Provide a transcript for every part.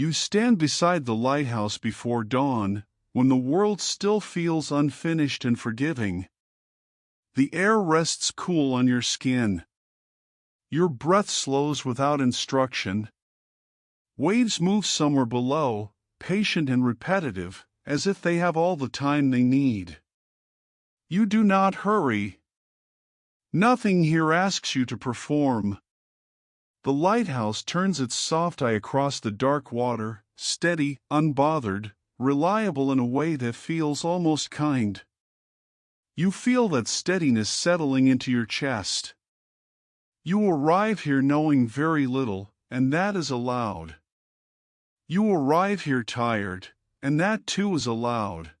You stand beside the lighthouse before dawn, when the world still feels unfinished and forgiving. The air rests cool on your skin. Your breath slows without instruction. Waves move somewhere below, patient and repetitive, as if they have all the time they need. You do not hurry. Nothing here asks you to perform. The lighthouse turns its soft eye across the dark water, steady, unbothered, reliable in a way that feels almost kind. You feel that steadiness settling into your chest. You arrive here knowing very little, and that is allowed. You arrive here tired, and that too is allowed.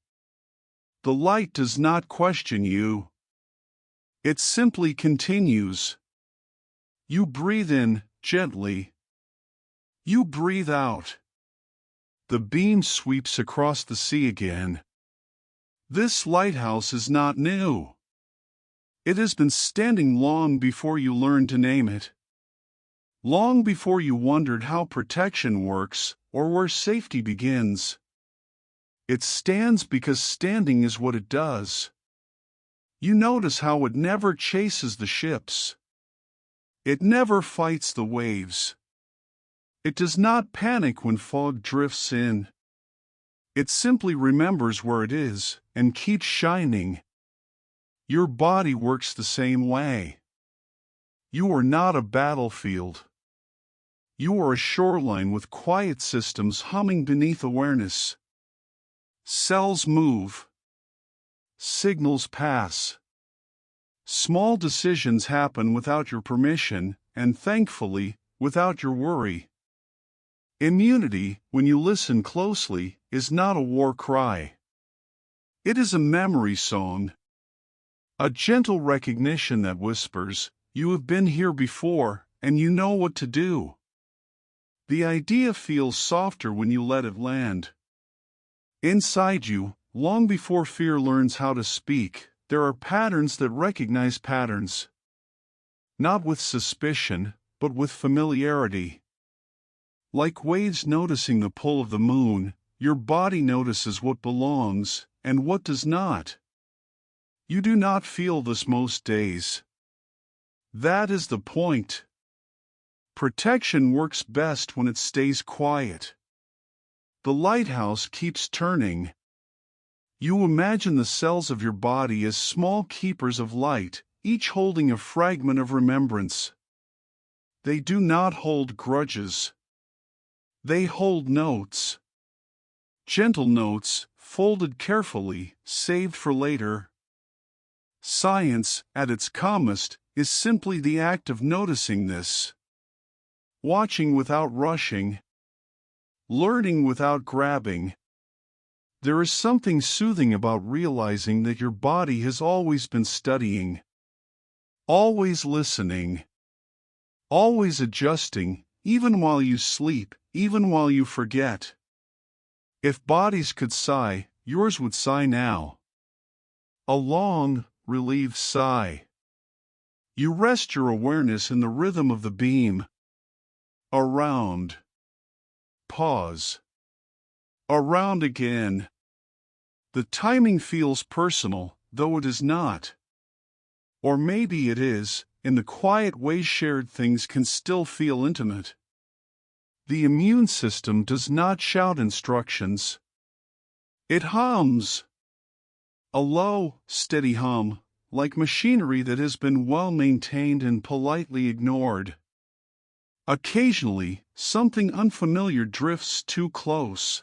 The light does not question you. It simply continues. You breathe in, gently. You breathe out. The beam sweeps across the sea again. This lighthouse is not new. It has been standing long before you learned to name it. Long before you wondered how protection works or where safety begins. It stands because standing is what it does. You notice how it never chases the ships. It never fights the waves. It does not panic when fog drifts in. It simply remembers where it is and keeps shining. Your body works the same way. You are not a battlefield. You are a shoreline with quiet systems humming beneath awareness. Cells move. Signals pass. Small decisions happen without your permission, and thankfully, without your worry. Immunity, when you listen closely, is not a war cry. It is a memory song. A gentle recognition that whispers, "You have been here before, and you know what to do." The idea feels softer when you let it land. Inside you, long before fear learns how to speak, there are patterns that recognize patterns. Not with suspicion, but with familiarity. Like waves noticing the pull of the moon, your body notices what belongs and what does not. You do not feel this most days. That is the point. Protection works best when it stays quiet. The lighthouse keeps turning. You imagine the cells of your body as small keepers of light, each holding a fragment of remembrance. They do not hold grudges. They hold notes. Gentle notes, folded carefully, saved for later. Science, at its calmest, is simply the act of noticing this. Watching without rushing. Learning without grabbing. There is something soothing about realizing that your body has always been studying. Always listening. Always adjusting, even while you sleep, even while you forget. If bodies could sigh, yours would sigh now. A long, relieved sigh. You rest your awareness in the rhythm of the beam. Around. Pause. Around again. The timing feels personal, though it is not. Or maybe it is, in the quiet way shared things can still feel intimate. The immune system does not shout instructions. It hums. A low, steady hum, like machinery that has been well maintained and politely ignored. Occasionally, something unfamiliar drifts too close.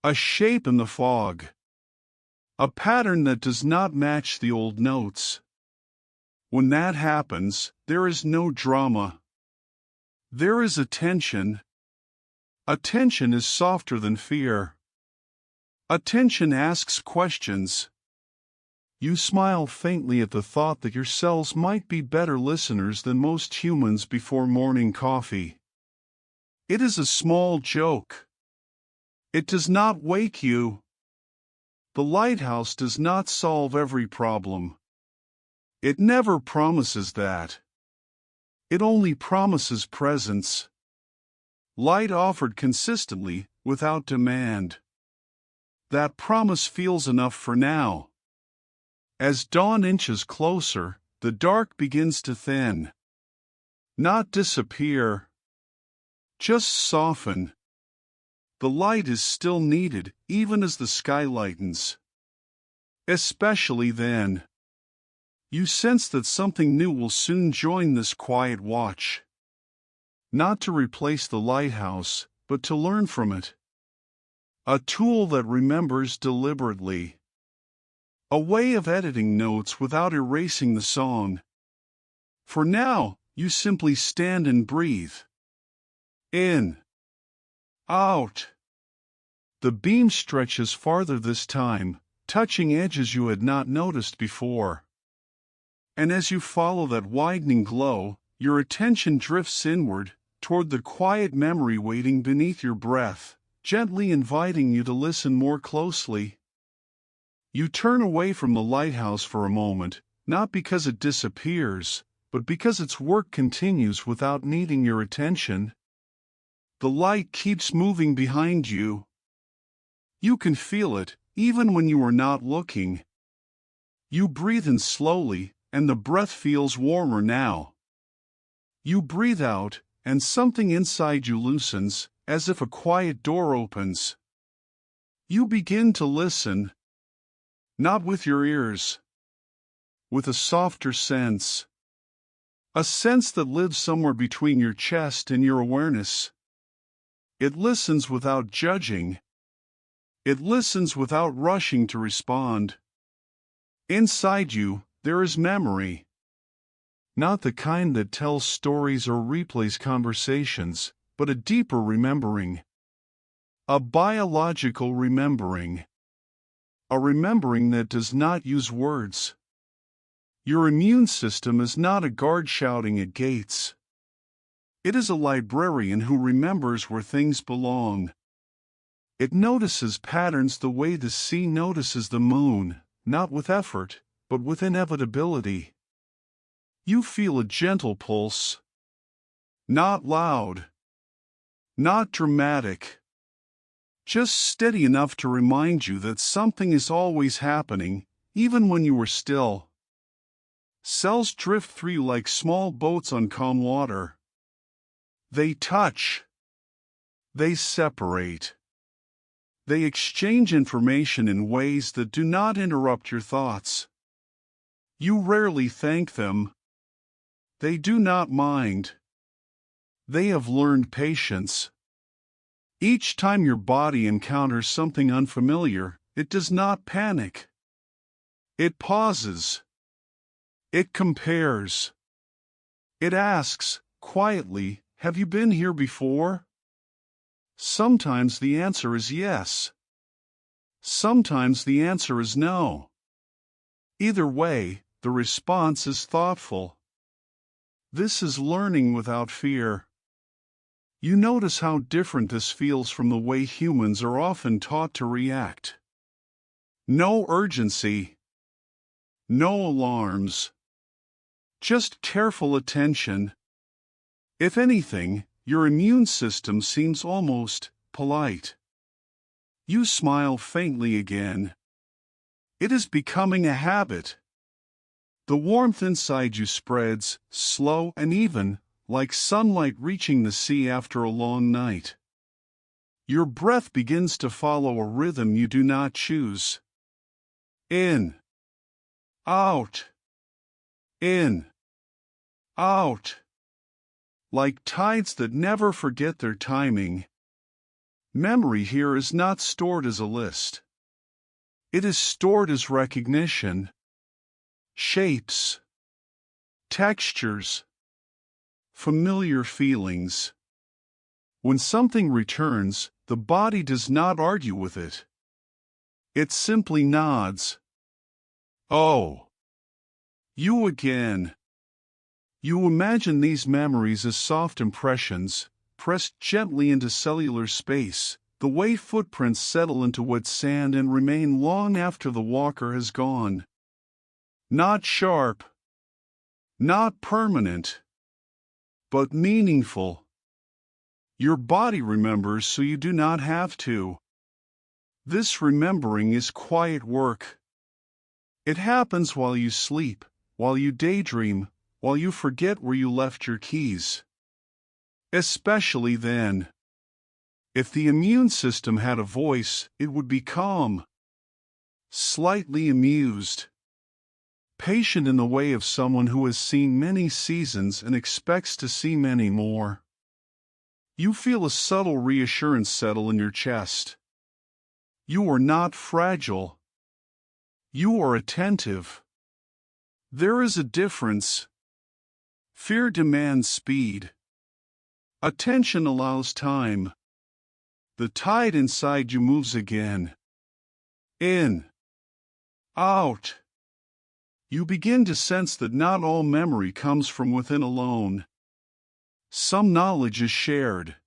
A shape in the fog. A pattern that does not match the old notes. When that happens, there is no drama. There is attention. Attention is softer than fear. Attention asks questions. You smile faintly at the thought that your cells might be better listeners than most humans before morning coffee. It is a small joke. It does not wake you. The lighthouse does not solve every problem. It never promises that. It only promises presence. Light offered consistently, without demand. That promise feels enough for now. As dawn inches closer, the dark begins to thin. Not disappear. Just soften. The light is still needed, even as the sky lightens. Especially then. You sense that something new will soon join this quiet watch. Not to replace the lighthouse, but to learn from it. A tool that remembers deliberately. A way of editing notes without erasing the song. For now, you simply stand and breathe. In. Out. The beam stretches farther this time, touching edges you had not noticed before. And as you follow that widening glow, your attention drifts inward, toward the quiet memory waiting beneath your breath, gently inviting you to listen more closely. You turn away from the lighthouse for a moment, not because it disappears, but because its work continues without needing your attention. The light keeps moving behind you. You can feel it, even when you are not looking. You breathe in slowly, and the breath feels warmer now. You breathe out, and something inside you loosens, as if a quiet door opens. You begin to listen. Not with your ears. With a softer sense. A sense that lives somewhere between your chest and your awareness. It listens without judging. It listens without rushing to respond. Inside you, there is memory. Not the kind that tells stories or replays conversations, but a deeper remembering. A biological remembering. A remembering that does not use words. Your immune system is not a guard shouting at gates. It is a librarian who remembers where things belong. It notices patterns the way the sea notices the moon, not with effort, but with inevitability. You feel a gentle pulse. Not loud. Not dramatic. Just steady enough to remind you that something is always happening, even when you are still. Cells drift through you like small boats on calm water. They touch. They separate. They exchange information in ways that do not interrupt your thoughts. You rarely thank them. They do not mind. They have learned patience. Each time your body encounters something unfamiliar, it does not panic. It pauses. It compares. It asks, quietly, have you been here before? Sometimes the answer is yes. Sometimes the answer is no. Either way, the response is thoughtful. This is learning without fear. You notice how different this feels from the way humans are often taught to react. No urgency. No alarms. Just careful attention. If anything, your immune system seems almost polite. You smile faintly again. It is becoming a habit. The warmth inside you spreads, slow and even, like sunlight reaching the sea after a long night. Your breath begins to follow a rhythm you do not choose. In. Out. In. Out. Like tides that never forget their timing. Memory here is not stored as a list. It is stored as recognition. Shapes. Textures. Familiar feelings. When something returns, the body does not argue with it. It simply nods. Oh. You again. You imagine these memories as soft impressions, pressed gently into cellular space, the way footprints settle into wet sand and remain long after the walker has gone. Not sharp. Not permanent. But meaningful. Your body remembers so you do not have to. This remembering is quiet work. It happens while you sleep, while you daydream, while you forget where you left your keys. Especially then. If the immune system had a voice, it would be calm, slightly amused, patient in the way of someone who has seen many seasons and expects to see many more. You feel a subtle reassurance settle in your chest. You are not fragile. You are attentive. There is a difference. Fear demands speed. Attention allows time. The tide inside you moves again. In. Out. You begin to sense that not all memory comes from within alone. Some knowledge is shared.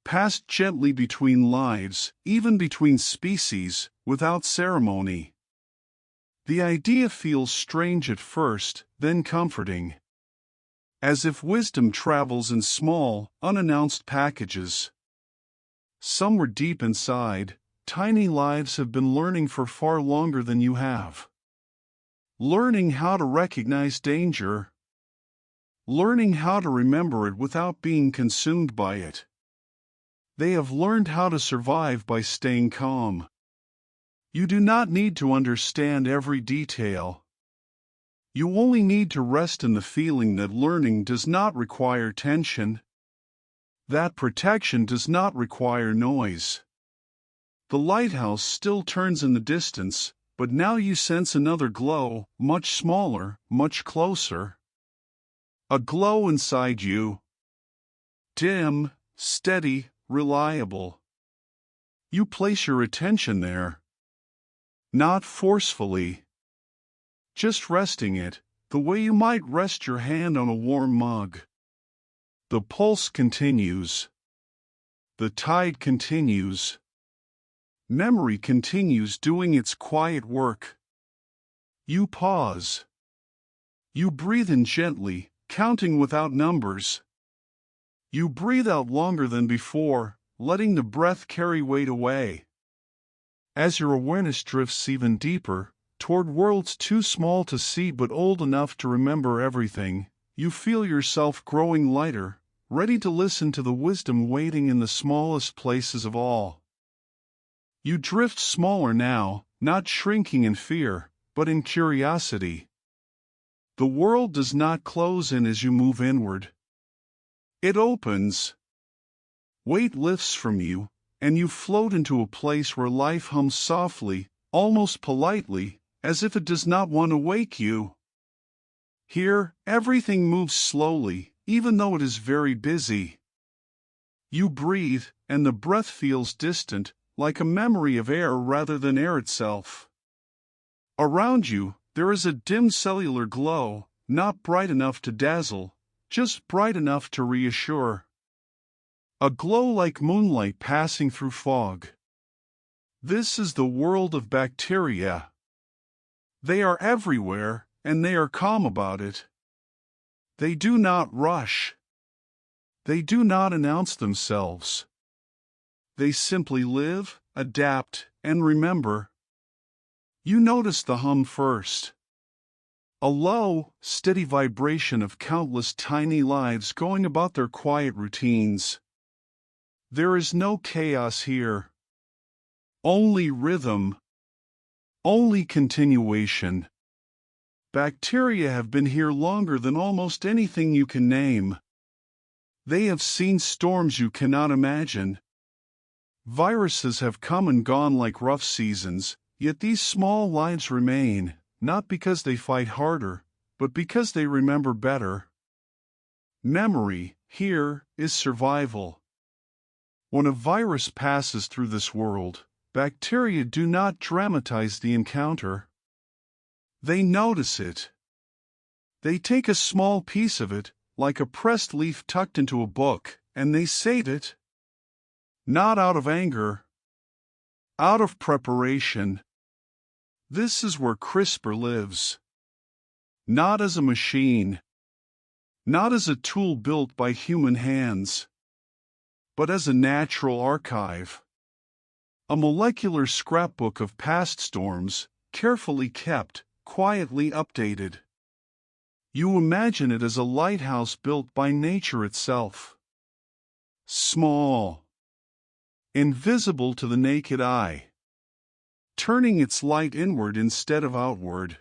Passed gently between lives, even between species, without ceremony. The idea feels strange at first, then comforting. As if wisdom travels in small, unannounced packages. Somewhere deep inside, tiny lives have been learning for far longer than you have. Learning how to recognize danger. Learning how to remember it without being consumed by it. They have learned how to survive by staying calm. You do not need to understand every detail. You only need to rest in the feeling that learning does not require tension. That protection does not require noise. The lighthouse still turns in the distance, but now you sense another glow, much smaller, much closer. A glow inside you. Dim, steady, reliable. You place your attention there. Not forcefully. Just resting it, the way you might rest your hand on a warm mug. The pulse continues. The tide continues. Memory continues doing its quiet work. You pause. You breathe in gently, counting without numbers. You breathe out longer than before, letting the breath carry weight away. As your awareness drifts even deeper, toward worlds too small to see but old enough to remember everything, you feel yourself growing lighter, ready to listen to the wisdom waiting in the smallest places of all. You drift smaller now, not shrinking in fear, but in curiosity. The world does not close in as you move inward. It opens. Weight lifts from you, and you float into a place where life hums softly, almost politely, as if it does not want to wake you. Here, everything moves slowly, even though it is very busy. You breathe, and the breath feels distant, like a memory of air rather than air itself. Around you, there is a dim cellular glow, not bright enough to dazzle, just bright enough to reassure. A glow like moonlight passing through fog. This is the world of bacteria. They are everywhere, and they are calm about it. They do not rush. They do not announce themselves. They simply live, adapt, and remember. You notice the hum first. A low, steady vibration of countless tiny lives going about their quiet routines. There is no chaos here. Only rhythm. Only continuation. Bacteria have been here longer than almost anything you can name. They have seen storms you cannot imagine. Viruses have come and gone like rough seasons, yet these small lives remain, not because they fight harder, but because they remember better. Memory, here, is survival. When a virus passes through this world, bacteria do not dramatize the encounter. They notice it. They take a small piece of it, like a pressed leaf tucked into a book, and they sate it. Not out of anger. Out of preparation. This is where CRISPR lives. Not as a machine. Not as a tool built by human hands. but as a natural archive. A molecular scrapbook of past storms, carefully kept, quietly updated. You imagine it as a lighthouse built by nature itself. Small, invisible to the naked eye, turning its light inward instead of outward,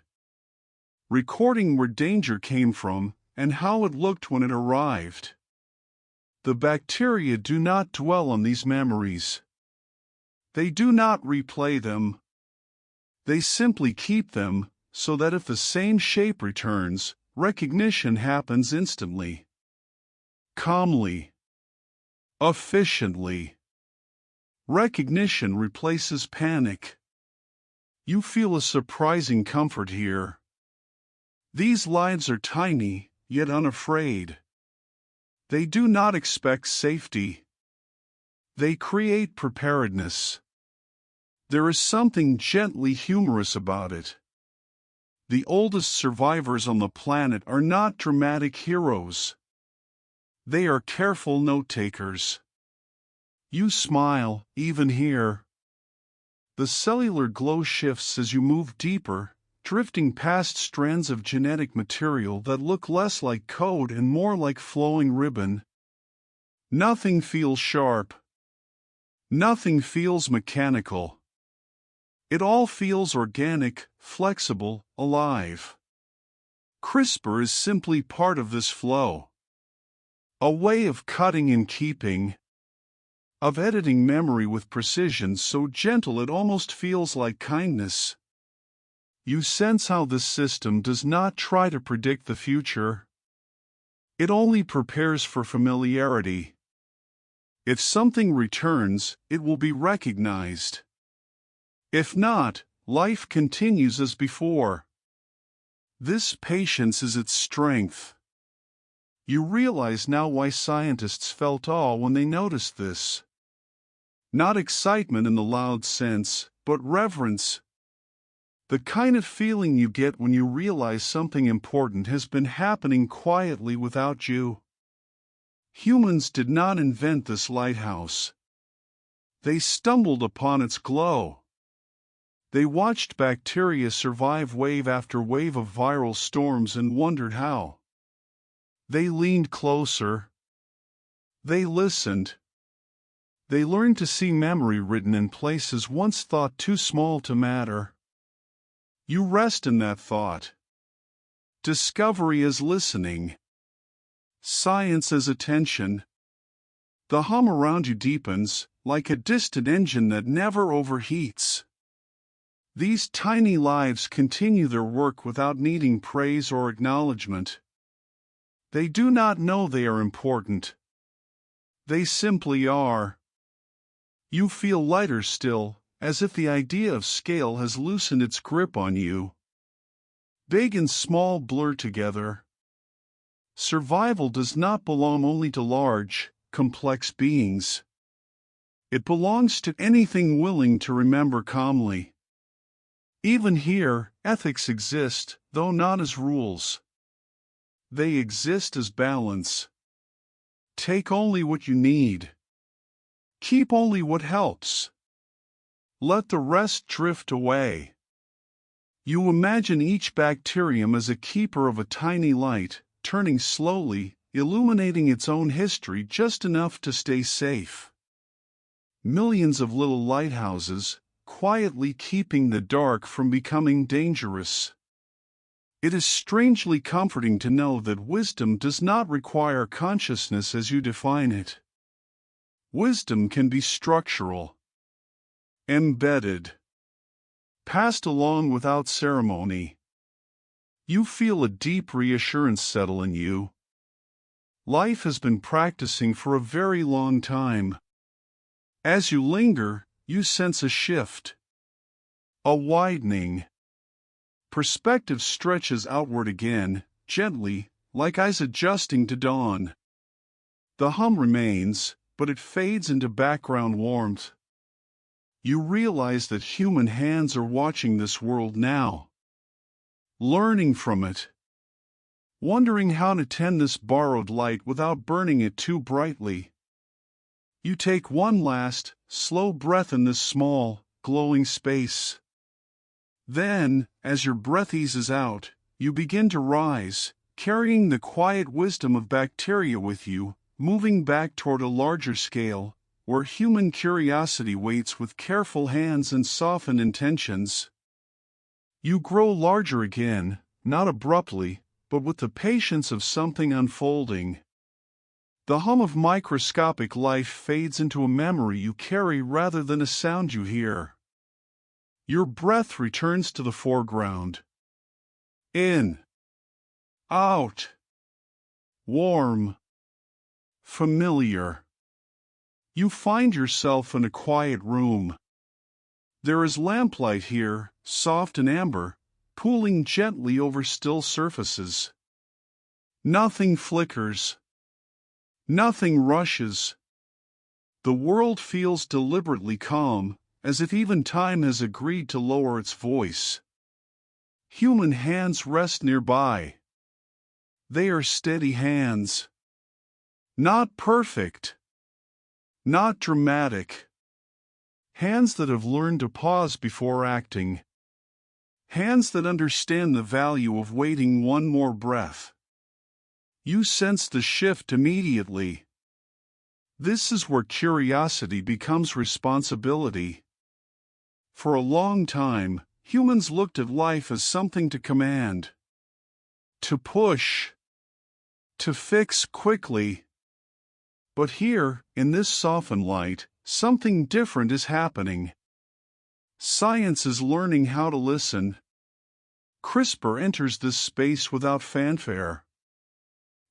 recording where danger came from and how it looked when it arrived. The bacteria do not dwell on these memories. They do not replay them. They simply keep them, so that if the same shape returns, recognition happens instantly. Calmly. Efficiently. Recognition replaces panic. You feel a surprising comfort here. These lives are tiny, yet unafraid. They do not expect safety. They create preparedness. There is something gently humorous about it. The oldest survivors on the planet are not dramatic heroes. They are careful note-takers. You smile, even here. The cellular glow shifts as you move deeper, drifting past strands of genetic material that look less like code and more like flowing ribbon. Nothing feels sharp. Nothing feels mechanical. It all feels organic, flexible, alive. CRISPR is simply part of this flow. A way of cutting and keeping, of editing memory with precision so gentle it almost feels like kindness. You sense how this system does not try to predict the future. It only prepares for familiarity. If something returns, it will be recognized. If not, life continues as before. This patience is its strength. You realize now why scientists felt awe when they noticed this. Not excitement in the loud sense, but reverence. The kind of feeling you get when you realize something important has been happening quietly without you. Humans did not invent this lighthouse. They stumbled upon its glow. They watched bacteria survive wave after wave of viral storms and wondered how. They leaned closer. They listened. They learned to see memory written in places once thought too small to matter. You rest in that thought. Discovery is listening. Science is attention. The hum around you deepens, like a distant engine that never overheats. These tiny lives continue their work without needing praise or acknowledgement. They do not know they are important. They simply are. You feel lighter still, as if the idea of scale has loosened its grip on you. Big and small blur together. Survival does not belong only to large, complex beings. It belongs to anything willing to remember calmly. Even here, ethics exist, though not as rules. They exist as balance. Take only what you need. Keep only what helps. Let the rest drift away. You imagine each bacterium as a keeper of a tiny light, turning slowly, illuminating its own history just enough to stay safe. Millions of little lighthouses, quietly keeping the dark from becoming dangerous. It is strangely comforting to know that wisdom does not require consciousness as you define it. Wisdom can be structural, embedded, passed along without ceremony. You feel a deep reassurance settle in you. Life has been practicing for a very long time. As you linger, you sense a shift, a widening. Perspective stretches outward again, gently, like eyes adjusting to dawn. The hum remains, but it fades into background warmth. You realize that human hands are watching this world now, learning from it, wondering how to tend this borrowed light without burning it too brightly. You take one last, slow breath in this small, glowing space. Then, as your breath eases out, you begin to rise, carrying the quiet wisdom of bacteria with you, moving back toward a larger scale, where human curiosity waits with careful hands and softened intentions. You grow larger again, not abruptly, but with the patience of something unfolding. The hum of microscopic life fades into a memory you carry rather than a sound you hear. Your breath returns to the foreground. In. Out. Warm. Familiar. You find yourself in a quiet room. There is lamplight here, soft and amber, pooling gently over still surfaces. Nothing flickers. Nothing rushes. The world feels deliberately calm, as if even time has agreed to lower its voice. Human hands rest nearby. They are steady hands. Not perfect. Not dramatic. Hands that have learned to pause before acting. Hands that understand the value of waiting one more breath. You sense the shift immediately. This is where curiosity becomes responsibility. For a long time, humans looked at life as something to command, to push, to fix quickly. But here, in this softened light, something different is happening. Science is learning how to listen. CRISPR enters this space without fanfare.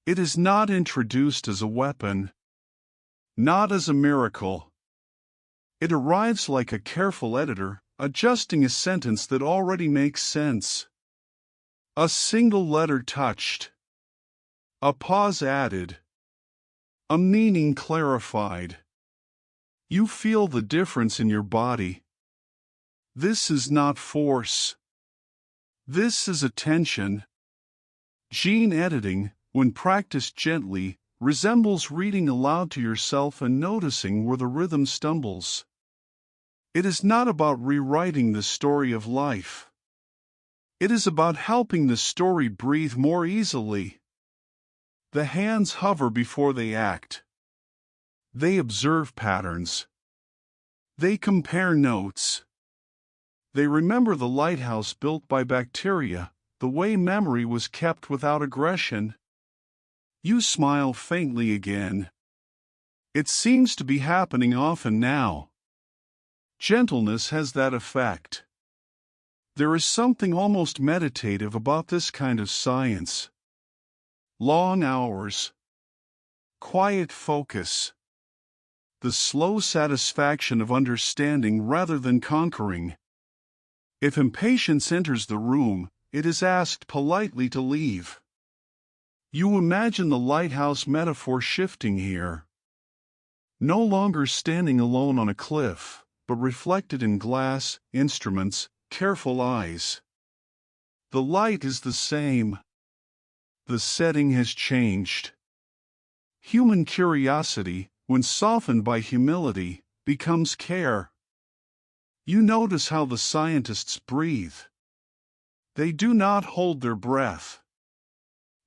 It is not introduced as a weapon, not as a miracle. It arrives like a careful editor, adjusting a sentence that already makes sense. A single letter touched. A pause added. A meaning clarified. You feel the difference in your body. This is not force. This is attention. Gene editing, when practiced gently, resembles reading aloud to yourself and noticing where the rhythm stumbles. It is not about rewriting the story of life. It is about helping the story breathe more easily. The hands hover before they act. They observe patterns. They compare notes. They remember the lighthouse built by bacteria, the way memory was kept without aggression. You smile faintly again. It seems to be happening often now. Gentleness has that effect. There is something almost meditative about this kind of science. Long hours. Quiet focus. The slow satisfaction of understanding rather than conquering. If impatience enters the room, it is asked politely to leave. You imagine the lighthouse metaphor shifting here. No longer standing alone on a cliff, but reflected in glass, instruments, careful eyes. The light is the same. The setting has changed. Human curiosity, when softened by humility, becomes care. You notice how the scientists breathe. They do not hold their breath.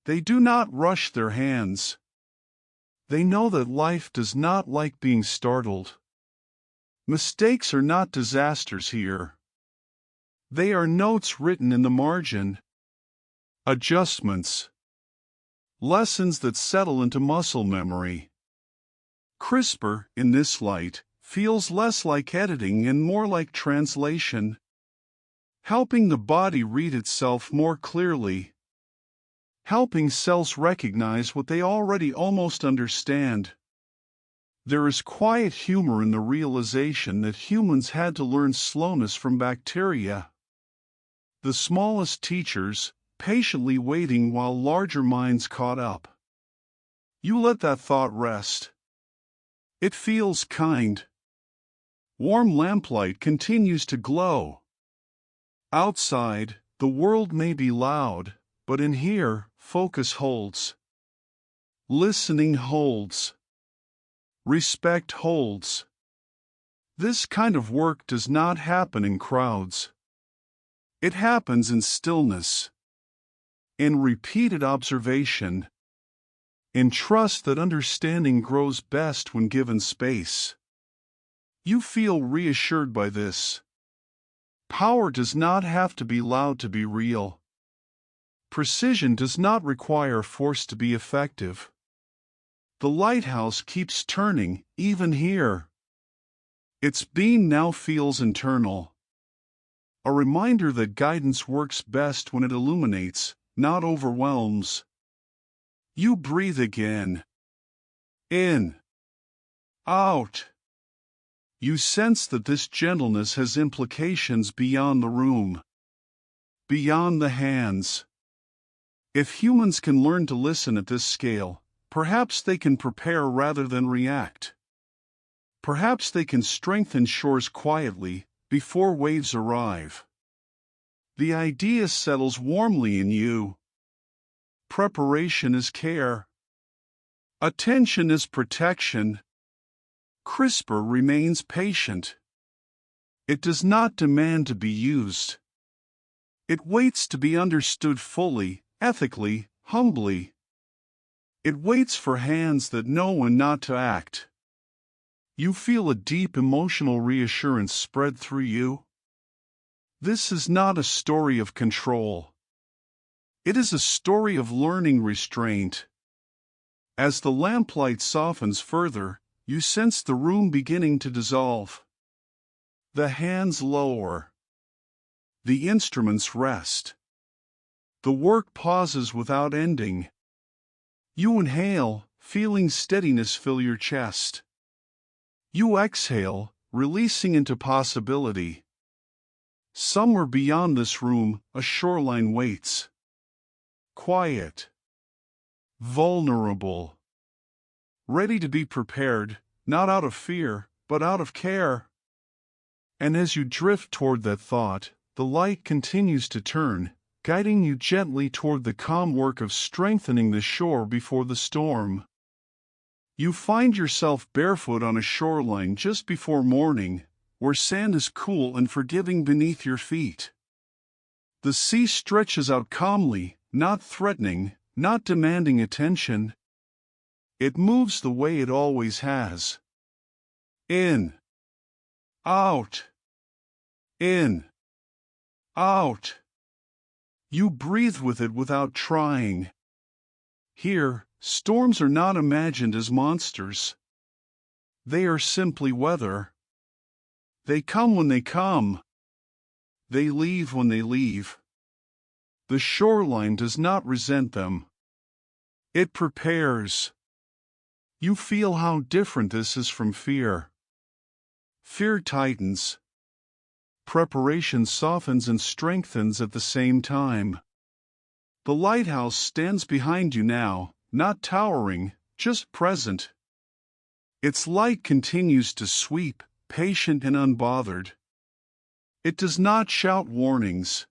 They do not rush their hands. They know that life does not like being startled. Mistakes are not disasters here. They are notes written in the margin. Adjustments. Lessons that settle into muscle memory. CRISPR, in this light, feels less like editing and more like translation, helping the body read itself more clearly, helping cells recognize what they already almost understand. There is quiet humor in the realization that humans had to learn slowness from bacteria. The smallest teachers, patiently waiting while larger minds caught up. You let that thought rest. It feels kind. Warm lamplight continues to glow. Outside, the world may be loud, but in here, focus holds. Listening holds. Respect holds. This kind of work does not happen in crowds. It happens in stillness, in repeated observation, in trust that understanding grows best when given space. You feel reassured by this. Power does not have to be loud to be real. Precision does not require force to be effective. The lighthouse keeps turning, even here. Its beam now feels internal. A reminder that guidance works best when it illuminates, not overwhelms. You breathe again. In. Out. You sense that this gentleness has implications beyond the room, beyond the hands. If humans can learn to listen at this scale, perhaps they can prepare rather than react. Perhaps they can strengthen shores quietly, before waves arrive. The idea settles warmly in you. Preparation is care. Attention is protection. CRISPR remains patient. It does not demand to be used. It waits to be understood fully, ethically, humbly. It waits for hands that know when not to act. You feel a deep emotional reassurance spread through you. This is not a story of control. It is a story of learning restraint. As the lamplight softens further, you sense the room beginning to dissolve. The hands lower. The instruments rest. The work pauses without ending. You inhale, feeling steadiness fill your chest. You exhale, releasing into possibility. Somewhere beyond this room, a shoreline waits. Quiet. Vulnerable. Ready to be prepared, not out of fear, but out of care. And as you drift toward that thought, the light continues to turn, guiding you gently toward the calm work of strengthening the shore before the storm. You find yourself barefoot on a shoreline just before morning, where sand is cool and forgiving beneath your feet. The sea stretches out calmly, not threatening, not demanding attention. It moves the way it always has. In. Out. In. Out. You breathe with it without trying. Here, storms are not imagined as monsters. They are simply weather. They come when they come. They leave when they leave. The shoreline does not resent them. It prepares. You feel how different this is from fear. Fear tightens. Preparation softens and strengthens at the same time. The lighthouse stands behind you now, not towering, just present. Its light continues to sweep, patient and unbothered. It does not shout warnings.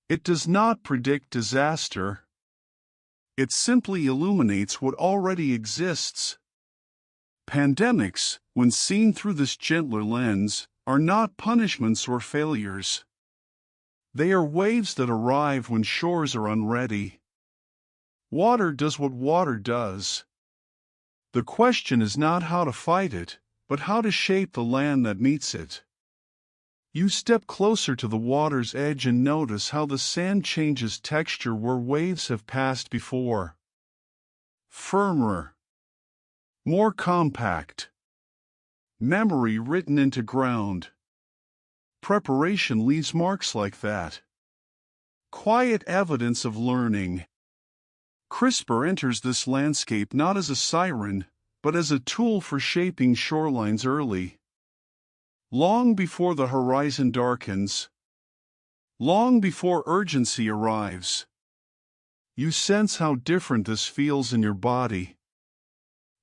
It does not predict disaster. It simply illuminates what already exists. Pandemics, when seen through this gentler lens, are not punishments or failures. They are waves that arrive when shores are unready. Water does what water does. The question is not how to fight it, but how to shape the land that meets it. You step closer to the water's edge and notice how the sand changes texture where waves have passed before. Firmer. More compact. Memory written into ground. Preparation leaves marks like that. Quiet evidence of learning. CRISPR enters this landscape not as a siren, but as a tool for shaping shorelines early. Long before the horizon darkens. Long before urgency arrives. You sense how different this feels in your body.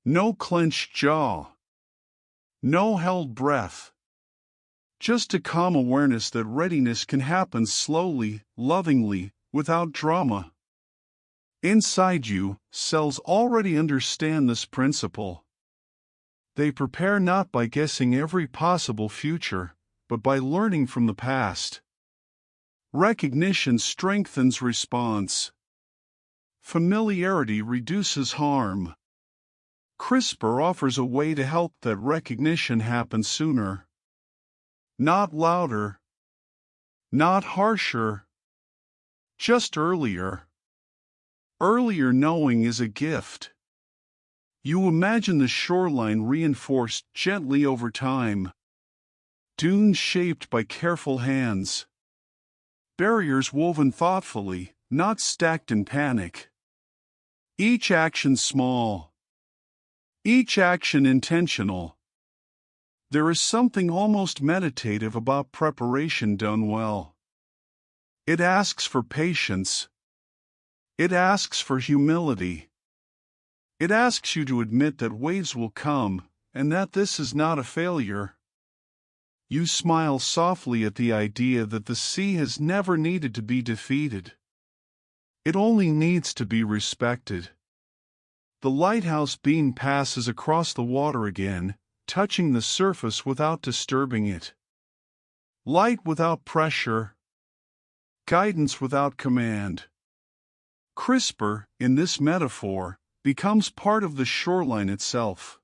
No clenched jaw. No held breath. Just a calm awareness that readiness can happen slowly, lovingly, without drama. Inside you, cells already understand this principle. They prepare not by guessing every possible future, but by learning from the past. Recognition strengthens response. Familiarity reduces harm. CRISPR offers a way to help that recognition happen sooner. Not louder. Not harsher. Just earlier. Earlier knowing is a gift. You imagine the shoreline reinforced gently over time. Dunes shaped by careful hands. Barriers woven thoughtfully, not stacked in panic. Each action small. Each action intentional. There is something almost meditative about preparation done well. It asks for patience. It asks for humility. It asks you to admit that waves will come, and that this is not a failure. You smile softly at the idea that the sea has never needed to be defeated. It only needs to be respected. The lighthouse beam passes across the water again, touching the surface without disturbing it. Light without pressure. Guidance without command. CRISPR, in this metaphor, becomes part of the shoreline itself.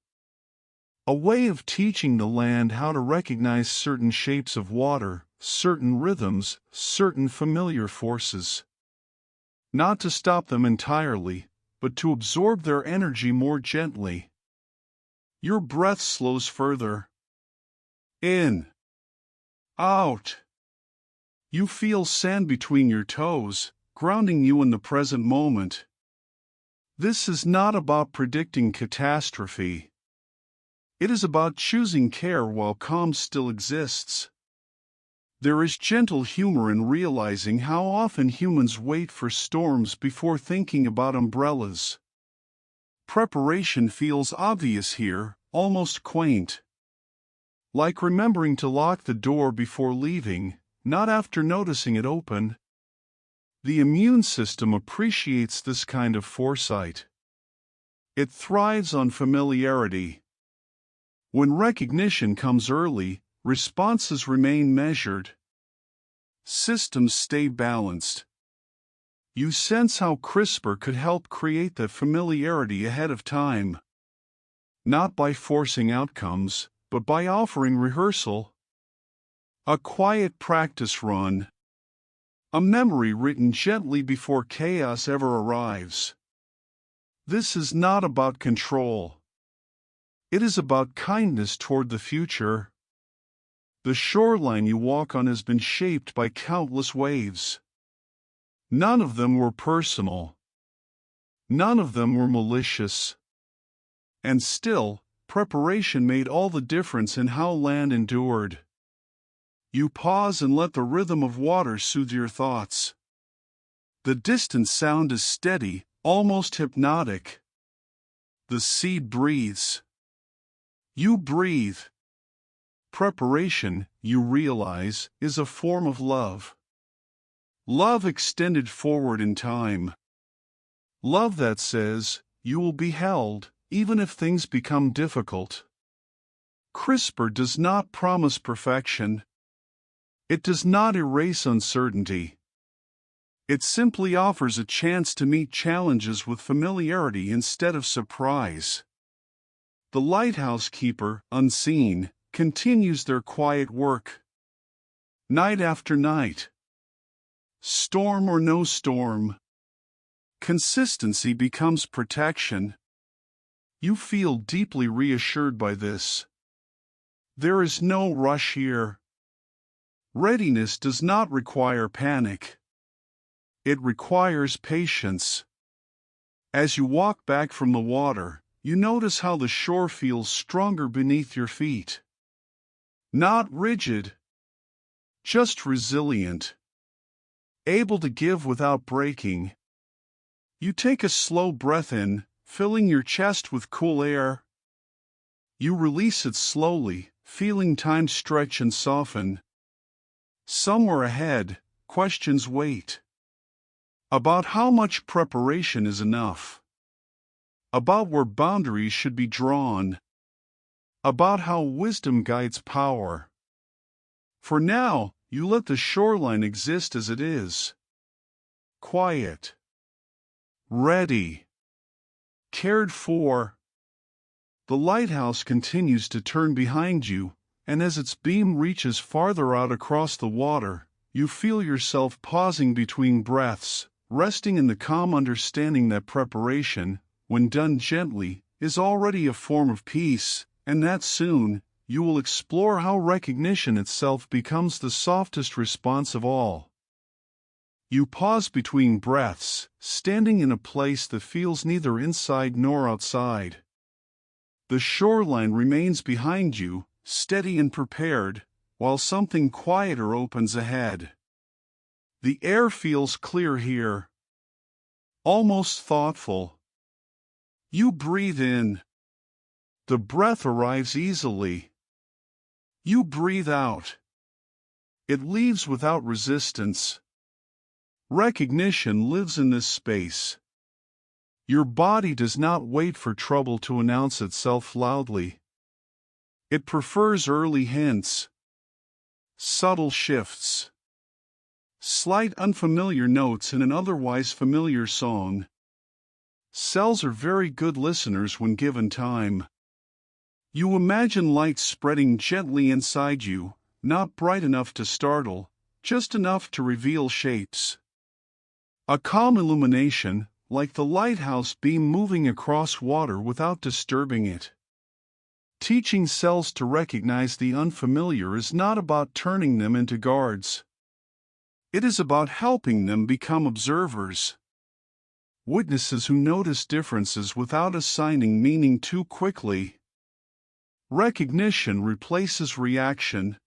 A way of teaching the land how to recognize certain shapes of water, certain rhythms, certain familiar forces. Not to stop them entirely, but to absorb their energy more gently. Your breath slows further. In. Out. You feel sand between your toes, grounding you in the present moment. This is not about predicting catastrophe. It is about choosing care while calm still exists. There is gentle humor in realizing how often humans wait for storms before thinking about umbrellas. Preparation feels obvious here, almost quaint. Like remembering to lock the door before leaving, not after noticing it open. The immune system appreciates this kind of foresight. It thrives on familiarity. When recognition comes early, responses remain measured. Systems stay balanced. You sense how CRISPR could help create that familiarity ahead of time. Not by forcing outcomes, but by offering rehearsal. A quiet practice run. A memory written gently before chaos ever arrives. This is not about control. It is about kindness toward the future. The shoreline you walk on has been shaped by countless waves. None of them were personal. None of them were malicious. And still, preparation made all the difference in how land endured. You pause and let the rhythm of water soothe your thoughts. The distant sound is steady, almost hypnotic. The sea breathes. You breathe. Preparation, you realize, is a form of love. Love extended forward in time. Love that says, you will be held, even if things become difficult. CRISPR does not promise perfection. It does not erase uncertainty. It simply offers a chance to meet challenges with familiarity instead of surprise. The lighthouse keeper, unseen, continues their quiet work. Night after night. Storm or no storm. Consistency becomes protection. You feel deeply reassured by this. There is no rush here. Readiness does not require panic. It requires patience. As you walk back from the water, you notice how the shore feels stronger beneath your feet. Not rigid, just resilient. Able to give without breaking. You take a slow breath in, filling your chest with cool air. You release it slowly, feeling time stretch and soften. Somewhere ahead, questions wait. About how much preparation is enough. About where boundaries should be drawn. about how wisdom guides power. For now, you let the shoreline exist as it is. Quiet. Ready. Cared for. The lighthouse continues to turn behind you, and as its beam reaches farther out across the water, you feel yourself pausing between breaths, resting in the calm understanding that preparation, when done gently, is already a form of peace, and that soon, you will explore how recognition itself becomes the softest response of all. You pause between breaths, standing in a place that feels neither inside nor outside. The shoreline remains behind you, steady and prepared, while something quieter opens ahead. The air feels clear here, almost thoughtful. You breathe in. The breath arrives easily. You breathe out. It leaves without resistance. Recognition lives in this space. Your body does not wait for trouble to announce itself loudly. It prefers early hints, subtle shifts, slight unfamiliar notes in an otherwise familiar song. Cells are very good listeners when given time. You imagine light spreading gently inside you, not bright enough to startle, just enough to reveal shapes. A calm illumination, like the lighthouse beam moving across water without disturbing it. Teaching cells to recognize the unfamiliar is not about turning them into guards. It is about helping them become observers. Witnesses who notice differences without assigning meaning too quickly. Recognition replaces reaction.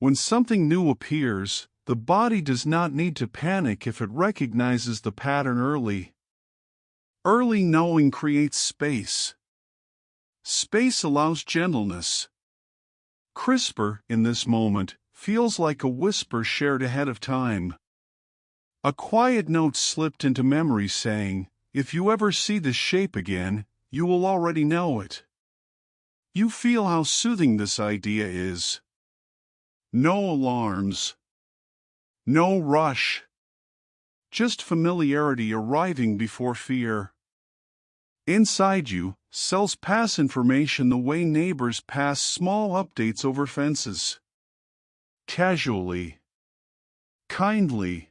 When something new appears, the body does not need to panic if it recognizes the pattern early. Early knowing creates space. Space allows gentleness. CRISPR, in this moment, feels like a whisper shared ahead of time. A quiet note slipped into memory saying, "If you ever see this shape again, you will already know it." You feel how soothing this idea is. No alarms. No rush. Just familiarity arriving before fear. Inside you, cells pass information the way neighbors pass small updates over fences. Casually. Kindly.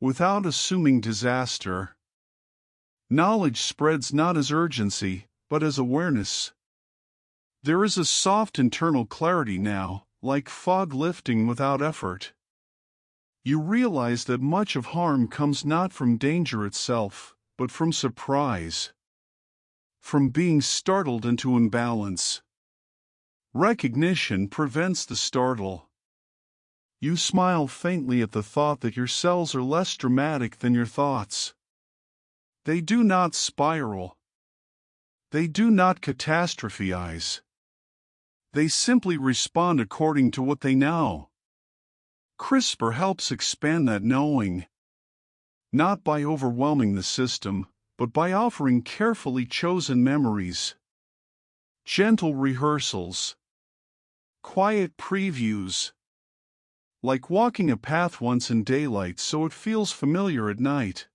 Without assuming disaster. Knowledge spreads not as urgency, but as awareness. There is a soft internal clarity now, like fog lifting without effort. You realize that much of harm comes not from danger itself, but from surprise. From being startled into imbalance. Recognition prevents the startle. You smile faintly at the thought that your cells are less dramatic than your thoughts. They do not spiral. They do not catastrophize. They simply respond according to what they know. CRISPR helps expand that knowing. Not by overwhelming the system, but by offering carefully chosen memories. Gentle rehearsals. Quiet previews. Like walking a path once in daylight so it feels familiar at night.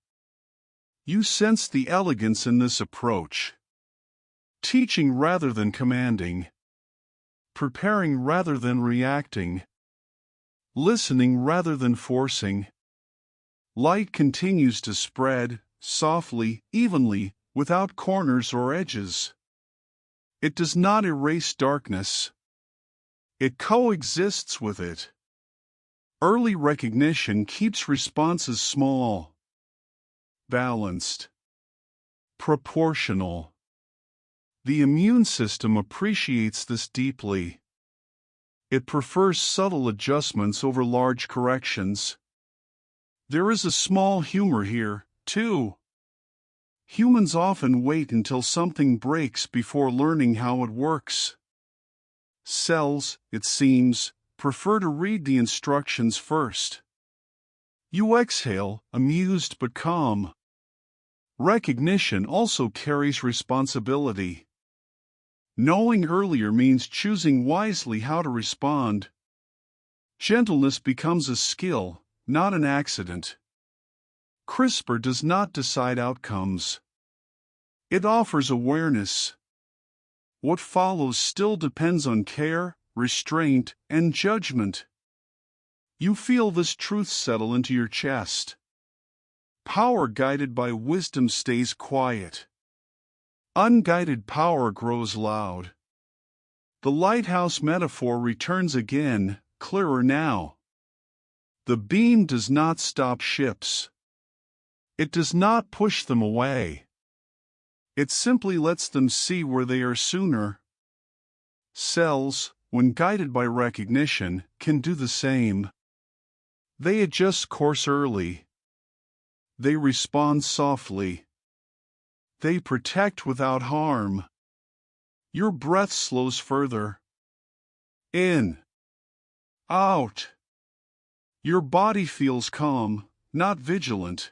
You sense the elegance in this approach. Teaching rather than commanding. Preparing rather than reacting. Listening rather than forcing. Light continues to spread, softly, evenly, without corners or edges. It does not erase darkness. It coexists with it. Early recognition keeps responses small, balanced, proportional. The immune system appreciates this deeply. It prefers subtle adjustments over large corrections. There is a small humor here, too. Humans often wait until something breaks before learning how it works. Cells, it seems, prefer to read the instructions first. You exhale, amused but calm. Recognition also carries responsibility. Knowing earlier means choosing wisely how to respond. Gentleness becomes a skill, not an accident. CRISPR does not decide outcomes. It offers awareness. What follows still depends on care, restraint, and judgment. You feel this truth settle into your chest. Power guided by wisdom stays quiet. Unguided power grows loud. The lighthouse metaphor returns again, clearer now. The beam does not stop ships. It does not push them away. It simply lets them see where they are sooner. Cells, when guided by recognition, can do the same. They adjust course early. They respond softly. They protect without harm. Your breath slows further. In. Out. Your body feels calm, not vigilant.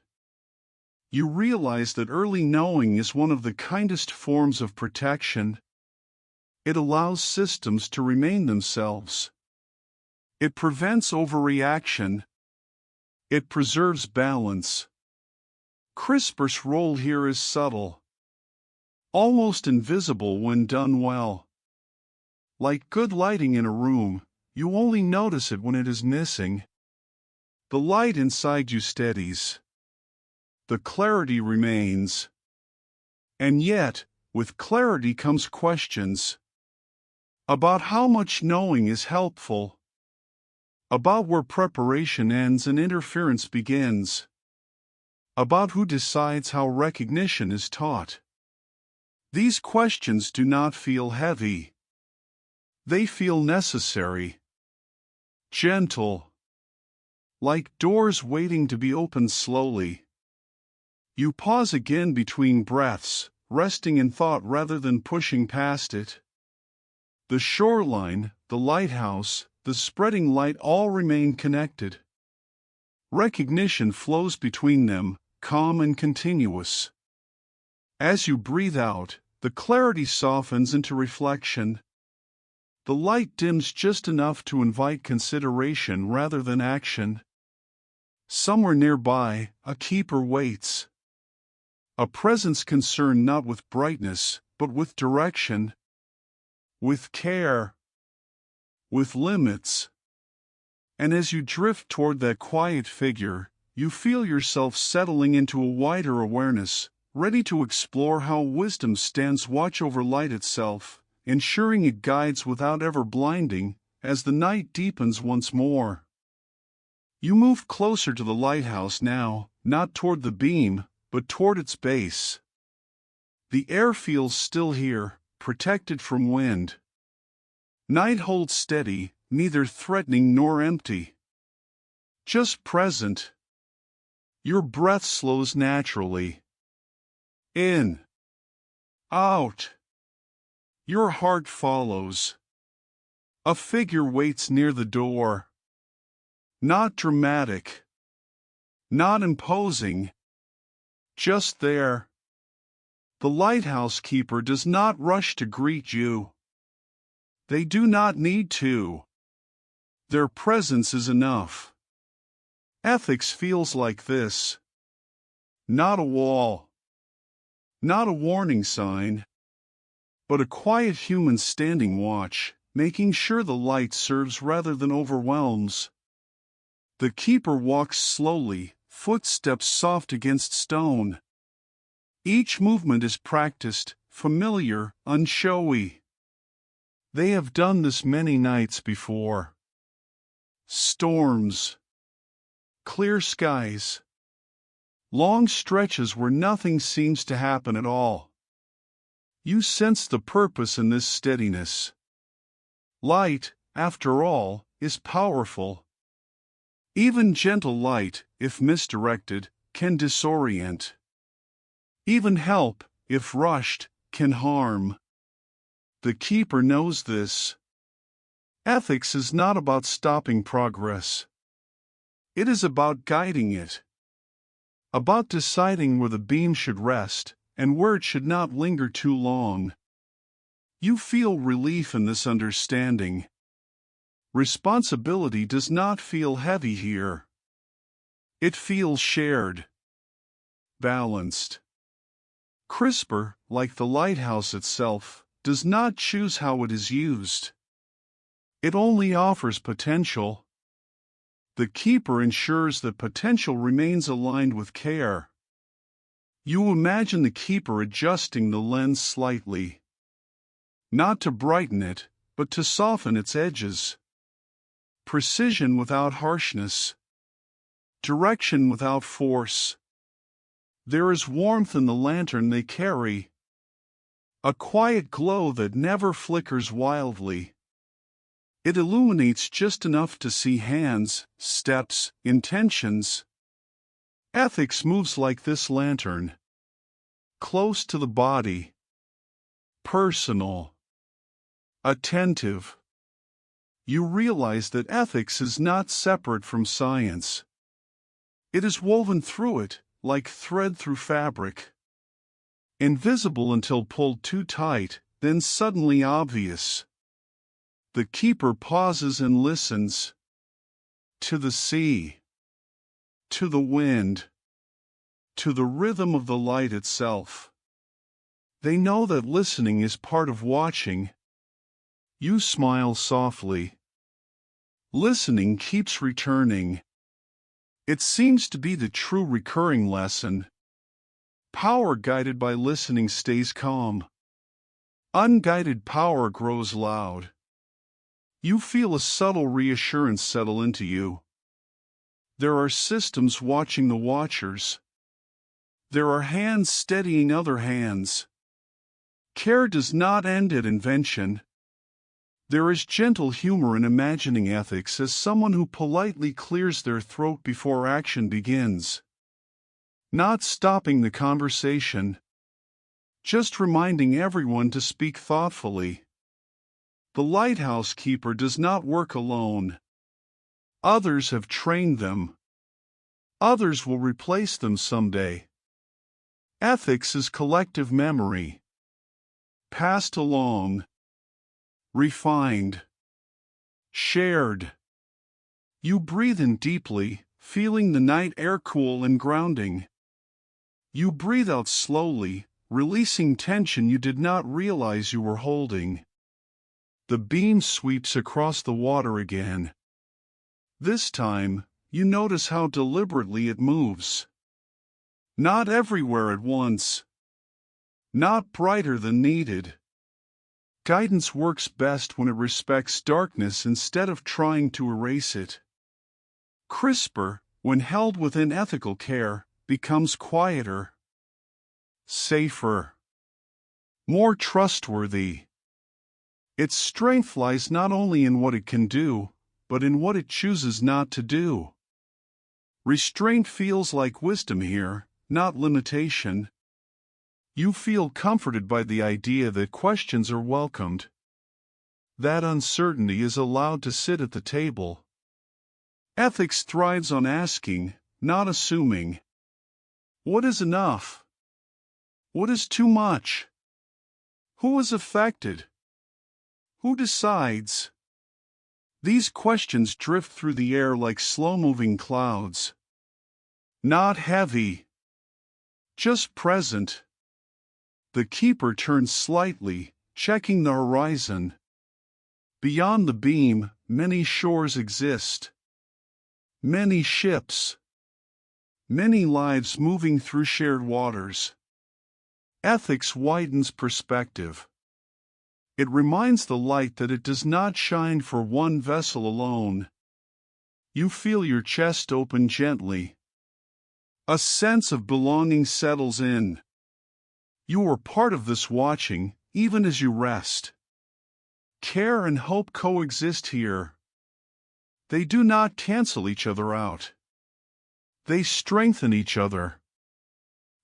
You realize that early knowing is one of the kindest forms of protection. It allows systems to remain themselves. It prevents overreaction. It preserves balance. CRISPR's role here is subtle, almost invisible when done well. Like good lighting in a room, you only notice it when it is missing. The light inside you steadies. The clarity remains. And yet, with clarity comes questions. About how much knowing is helpful. About where preparation ends and interference begins. About who decides how recognition is taught. These questions do not feel heavy. They feel necessary. Gentle. Like doors waiting to be opened slowly. You pause again between breaths, resting in thought rather than pushing past it. The shoreline, the lighthouse, the spreading light all remain connected. Recognition flows between them, calm and continuous. As you breathe out, the clarity softens into reflection. The light dims just enough to invite consideration rather than action. Somewhere nearby, a keeper waits. A presence concerned not with brightness, but with direction. With care. With limits. And as you drift toward that quiet figure, you feel yourself settling into a wider awareness, ready to explore how wisdom stands watch over light itself, ensuring it guides without ever blinding, as the night deepens once more. You move closer to the lighthouse now, not toward the beam, but toward its base. The air feels still here, protected from wind. Night holds steady, neither threatening nor empty. Just present. Your breath slows naturally. In. Out. Your heart follows. A figure waits near the door. Not dramatic. Not imposing. Just there. The lighthouse keeper does not rush to greet you. They do not need to. Their presence is enough. Ethics feels like this. Not a wall. Not a warning sign. But a quiet human standing watch, making sure the light serves rather than overwhelms. The keeper walks slowly, footsteps soft against stone. Each movement is practiced, familiar, unshowy. They have done this many nights before. Storms. Clear skies. Long stretches where nothing seems to happen at all. You sense the purpose in this steadiness. Light, after all, is powerful. Even gentle light, if misdirected, can disorient. Even help, if rushed, can harm. The keeper knows this. Ethics is not about stopping progress. It is about guiding it. About deciding where the beam should rest, and where it should not linger too long. You feel relief in this understanding. Responsibility does not feel heavy here. It feels shared, balanced. CRISPR, like the lighthouse itself, does not choose how it is used. It only offers potential. The keeper ensures that potential remains aligned with care. You imagine the keeper adjusting the lens slightly, not to brighten it, but to soften its edges. Precision without harshness. Direction without force. There is warmth in the lantern they carry. A quiet glow that never flickers wildly. It illuminates just enough to see hands, steps, intentions. Ethics moves like this lantern. Close to the body. Personal. Attentive. You realize that ethics is not separate from science. It is woven through it, like thread through fabric. Invisible until pulled too tight, then suddenly obvious. The keeper pauses and listens. To the sea. To the wind. To the rhythm of the light itself. They know that listening is part of watching. You smile softly. Listening keeps returning. It seems to be the true recurring lesson. Power guided by listening stays calm. Unguided power grows loud. You feel a subtle reassurance settle into you. There are systems watching the watchers. There are hands steadying other hands. Care does not end at invention. There is gentle humor in imagining ethics as someone who politely clears their throat before action begins. Not stopping the conversation. Just reminding everyone to speak thoughtfully. The lighthouse keeper does not work alone. Others have trained them. Others will replace them someday. Ethics is collective memory. Passed along. Refined. Shared. You breathe in deeply, feeling the night air cool and grounding. You breathe out slowly, releasing tension you did not realize you were holding. The beam sweeps across the water again. This time, you notice how deliberately it moves. Not everywhere at once. Not brighter than needed. Guidance works best when it respects darkness instead of trying to erase it. CRISPR, when held within ethical care, becomes quieter, safer, more trustworthy. Its strength lies not only in what it can do, but in what it chooses not to do. Restraint feels like wisdom here, not limitation. You feel comforted by the idea that questions are welcomed. That uncertainty is allowed to sit at the table. Ethics thrives on asking, not assuming. What is enough? What is too much? Who is affected? Who decides? These questions drift through the air like slow-moving clouds. Not heavy. Just present. The keeper turns slightly, checking the horizon. Beyond the beam, many shores exist. Many ships. Many lives moving through shared waters. Ethics widens perspective. It reminds the light that it does not shine for one vessel alone. You feel your chest open gently. A sense of belonging settles in. You are part of this watching, even as you rest. Care and hope coexist here. They do not cancel each other out. They strengthen each other.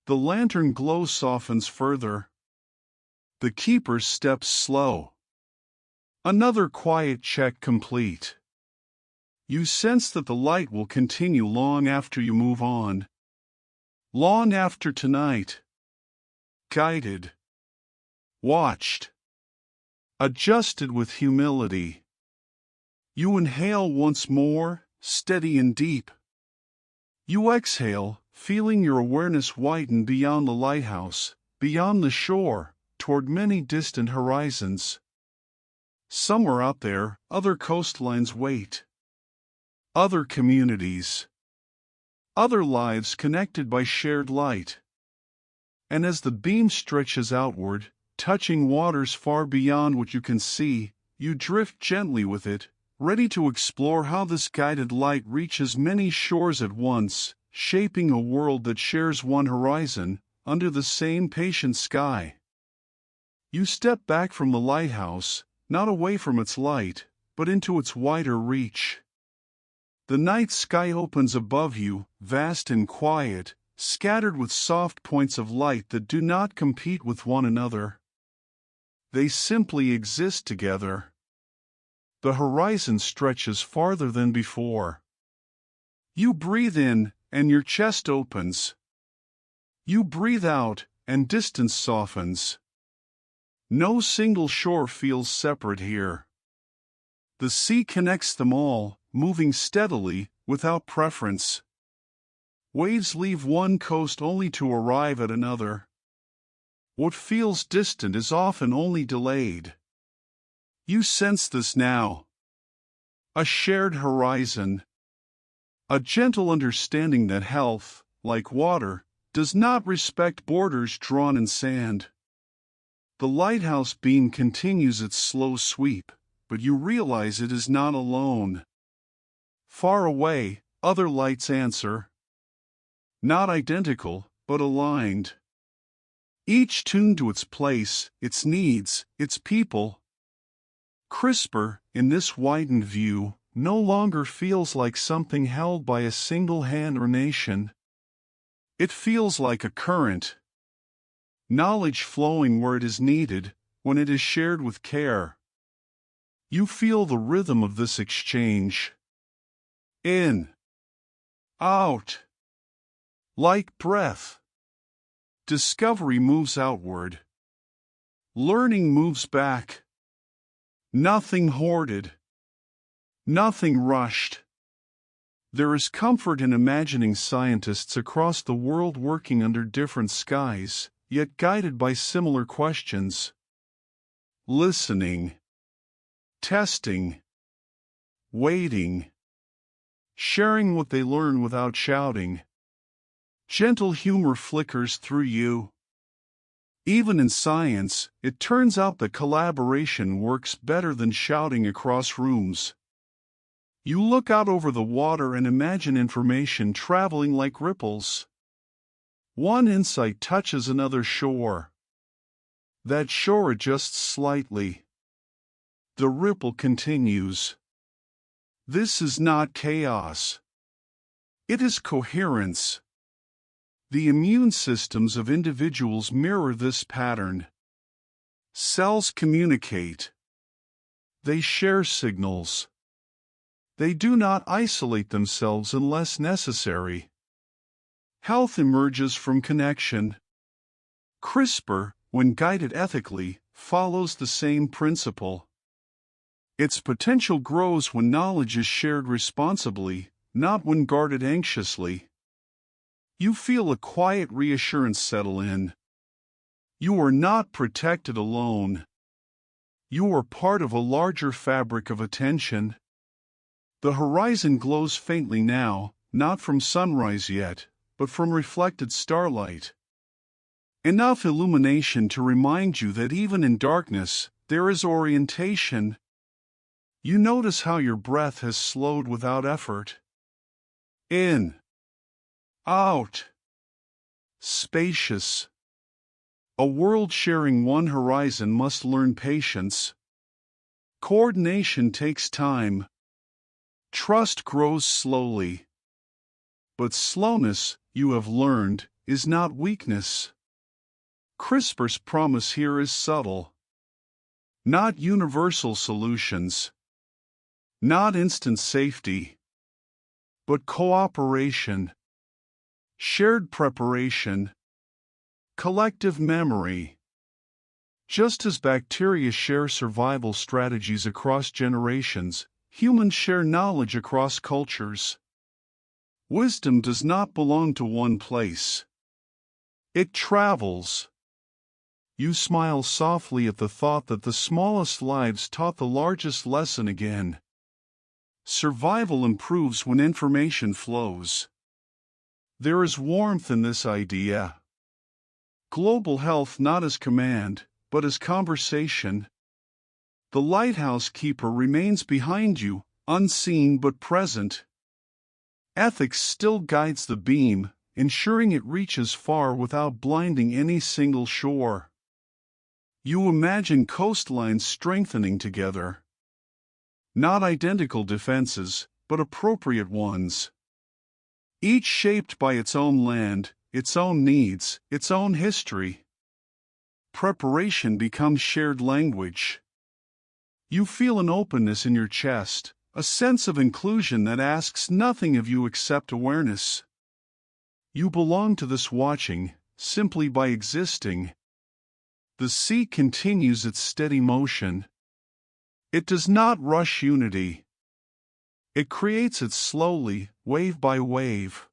The lantern glow softens further. The keeper steps slow. Another quiet check complete. You sense that the light will continue long after you move on. Long after tonight. Guided. Watched. adjusted with humility. You inhale once more, steady and deep. You exhale, feeling your awareness widen beyond the lighthouse, beyond the shore, toward many distant horizons. Somewhere out there, other coastlines wait. Other communities. Other lives connected by shared light. And as the beam stretches outward, touching waters far beyond what you can see, you drift gently with it, ready to explore how this guided light reaches many shores at once, shaping a world that shares one horizon, under the same patient sky. You step back from the lighthouse, not away from its light, but into its wider reach. The night sky opens above you, vast and quiet, scattered with soft points of light that do not compete with one another. They simply exist together. The horizon stretches farther than before. You breathe in, and your chest opens. You breathe out, and distance softens. No single shore feels separate here. The sea connects them all, moving steadily, without preference. Waves leave one coast only to arrive at another. What feels distant is often only delayed. You sense this now. A shared horizon. A gentle understanding that health, like water, does not respect borders drawn in sand. The lighthouse beam continues its slow sweep, but you realize it is not alone. Far away, other lights answer. Not identical, but aligned. Each tuned to its place, its needs, its people. CRISPR, in this widened view, no longer feels like something held by a single hand or nation. It feels like a current. Knowledge flowing where it is needed, when it is shared with care. You feel the rhythm of this exchange. In. Out. Like breath. Discovery moves outward. Learning moves back. Nothing hoarded. Nothing rushed. There is comfort in imagining scientists across the world working under different skies, yet guided by similar questions. Listening. Testing. Waiting. Sharing what they learn without shouting. Gentle humor flickers through you. Even in science, it turns out that collaboration works better than shouting across rooms. You look out over the water and imagine information traveling like ripples. One insight touches another shore. That shore adjusts slightly. The ripple continues. This is not chaos. It is coherence. The immune systems of individuals mirror this pattern. Cells communicate. They share signals. They do not isolate themselves unless necessary. Health emerges from connection. CRISPR, when guided ethically, follows the same principle. Its potential grows when knowledge is shared responsibly, not when guarded anxiously. You feel a quiet reassurance settle in. You are not protected alone. You are part of a larger fabric of attention. The horizon glows faintly now, not from sunrise yet, but from reflected starlight. Enough illumination to remind you that even in darkness, there is orientation. You notice how your breath has slowed without effort. In. Out. Spacious. A world sharing one horizon must learn patience. Coordination takes time. Trust grows slowly. But slowness, you have learned, is not weakness. CRISPR's promise here is subtle. Not universal solutions. Not instant safety. But cooperation. Shared preparation. Collective memory. Just as bacteria share survival strategies across generations, humans share knowledge across cultures. Wisdom does not belong to one place. It travels. You smile softly at the thought that the smallest lives taught the largest lesson again. Survival improves when information flows. There is warmth in this idea. Global health not as command, but as conversation. The lighthouse keeper remains behind you, unseen but present. Ethics still guides the beam, ensuring it reaches far without blinding any single shore. You imagine coastlines strengthening together. Not identical defenses, but appropriate ones. Each shaped by its own land, its own needs, its own history. Preparation becomes shared language. You feel an openness in your chest, a sense of inclusion that asks nothing of you except awareness. You belong to this watching, simply by existing. The sea continues its steady motion. It does not rush unity. It creates it slowly, wave by wave.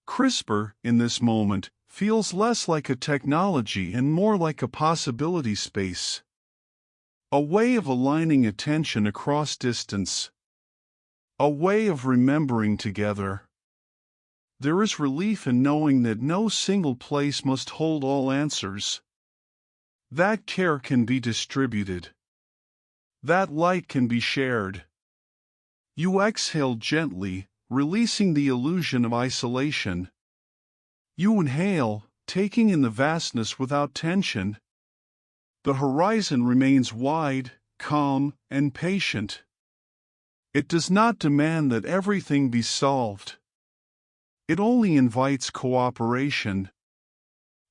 CRISPR, in this moment, feels less like a technology and more like a possibility space. A way of aligning attention across distance. A way of remembering together. There is relief in knowing that no single place must hold all answers. That care can be distributed. That light can be shared. You exhale gently, releasing the illusion of isolation. You inhale, taking in the vastness without tension. The horizon remains wide, calm, and patient. It does not demand that everything be solved. It only invites cooperation.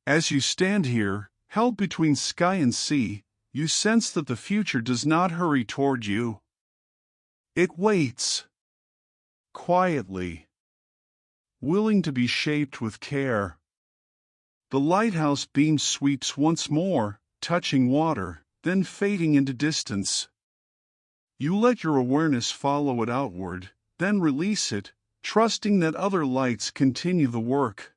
As you stand here, held between sky and sea, you sense that the future does not hurry toward you. It waits. Quietly. Willing to be shaped with care. The lighthouse beam sweeps once more, touching water, then fading into distance. You let your awareness follow it outward, then release it, trusting that other lights continue the work.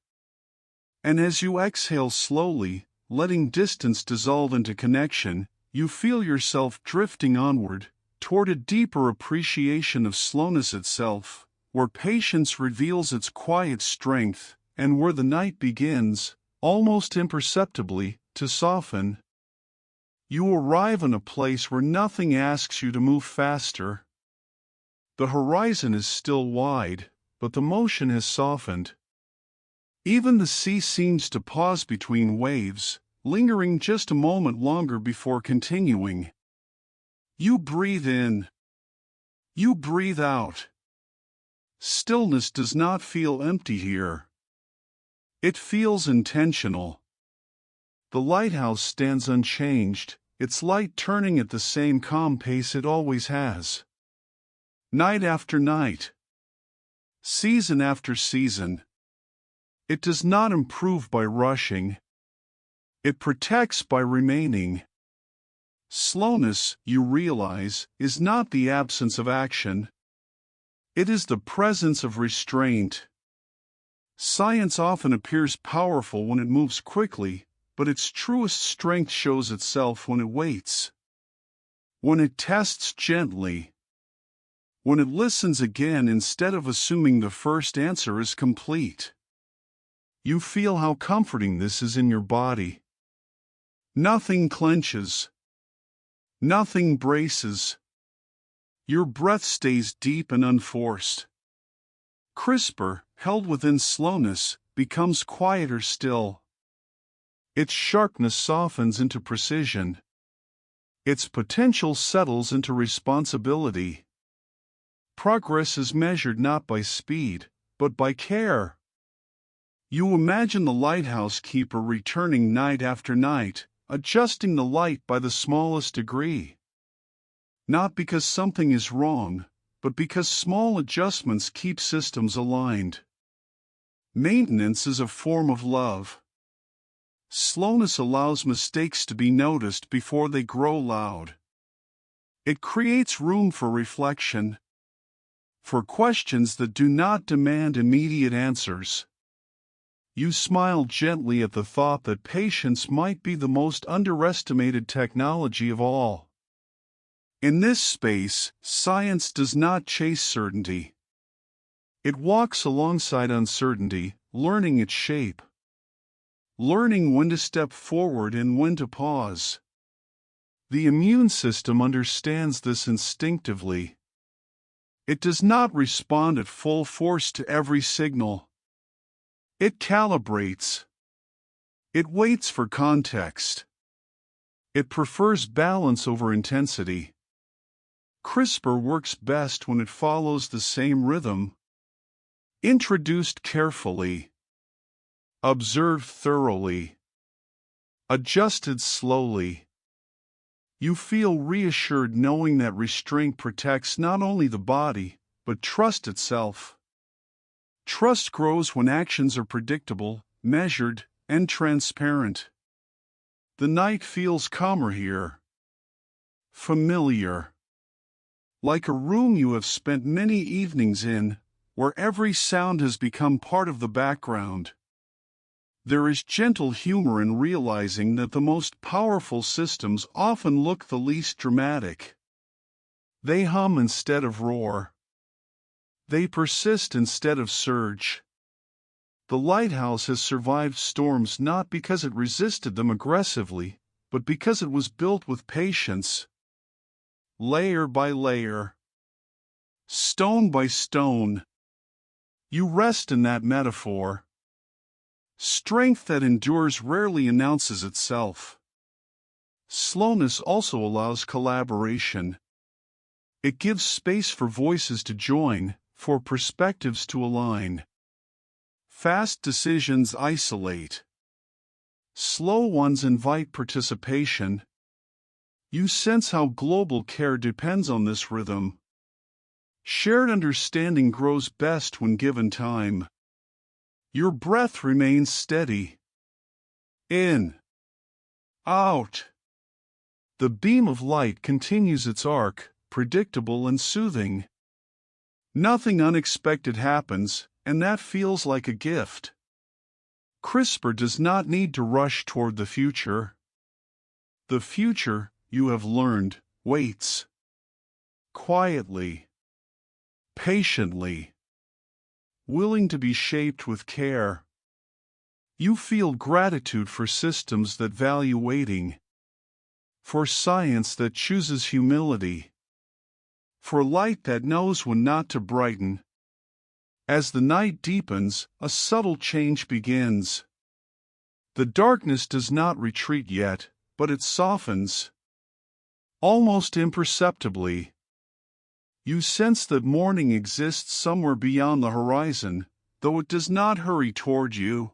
And as you exhale slowly, letting distance dissolve into connection, you feel yourself drifting onward, toward a deeper appreciation of slowness itself, where patience reveals its quiet strength, and where the night begins, almost imperceptibly, to soften. You arrive in a place where nothing asks you to move faster. The horizon is still wide, but the motion has softened. Even the sea seems to pause between waves, lingering just a moment longer before continuing. You breathe in. You breathe out. Stillness does not feel empty here. It feels intentional. The lighthouse stands unchanged, its light turning at the same calm pace it always has. Night after night. Season after season. It does not improve by rushing. It protects by remaining. Slowness, you realize, is not the absence of action. It is the presence of restraint. Science often appears powerful when it moves quickly, but its truest strength shows itself when it waits. When it tests gently. When it listens again instead of assuming the first answer is complete. You feel how comforting this is in your body. Nothing clenches. Nothing braces. Your breath stays deep and unforced. CRISPR, held within slowness, becomes quieter still. Its sharpness softens into precision. Its potential settles into responsibility. Progress is measured not by speed, but by care. You imagine the lighthouse keeper returning night after night, adjusting the light by the smallest degree. Not because something is wrong, but because small adjustments keep systems aligned. Maintenance is a form of love. Slowness allows mistakes to be noticed before they grow loud. It creates room for reflection, for questions that do not demand immediate answers. You smile gently at the thought that patience might be the most underestimated technology of all. In this space, science does not chase certainty. It walks alongside uncertainty, learning its shape. Learning when to step forward and when to pause. The immune system understands this instinctively. It does not respond at full force to every signal. It calibrates. It waits for context. It prefers balance over intensity. CRISPR works best when it follows the same rhythm. Introduced carefully. Observed thoroughly. Adjusted slowly. You feel reassured knowing that restraint protects not only the body, but trust itself. Trust grows when actions are predictable, measured, and transparent. The night feels calmer here. Familiar. Like a room you have spent many evenings in, where every sound has become part of the background. There is gentle humor in realizing that the most powerful systems often look the least dramatic. They hum instead of roar. They persist instead of surge. The lighthouse has survived storms not because it resisted them aggressively, but because it was built with patience. Layer by layer. Stone by stone. You rest in that metaphor. Strength that endures rarely announces itself. Slowness also allows collaboration. It gives space for voices to join, for perspectives to align. Fast decisions isolate. Slow ones invite participation. You sense how global care depends on this rhythm. Shared understanding grows best when given time. Your breath remains steady. In. Out. The beam of light continues its arc, predictable and soothing. Nothing unexpected happens, and that feels like a gift. CRISPR does not need to rush toward the future. The future, you have learned, waits. Quietly. Patiently. Willing to be shaped with care. You feel gratitude for systems that value waiting. For science that chooses humility. For light that knows when not to brighten. As the night deepens, a subtle change begins. The darkness does not retreat yet, but it softens. Almost imperceptibly. You sense that morning exists somewhere beyond the horizon, though it does not hurry toward you.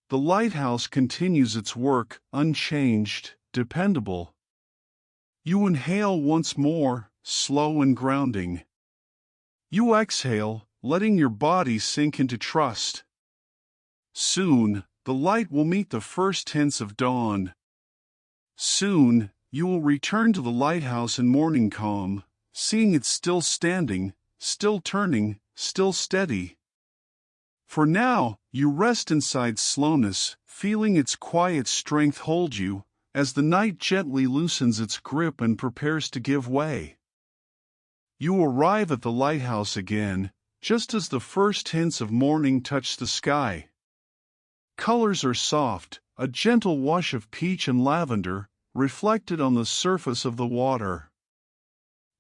The lighthouse continues its work, unchanged, dependable. You inhale once more, slow and grounding. You exhale, letting your body sink into trust. Soon, the light will meet the first hints of dawn. Soon, you will return to the lighthouse in morning calm, seeing it still standing, still turning, still steady. For now, you rest inside slowness, feeling its quiet strength hold you, as the night gently loosens its grip and prepares to give way. You arrive at the lighthouse again, just as the first hints of morning touch the sky. Colors are soft, a gentle wash of peach and lavender, reflected on the surface of the water.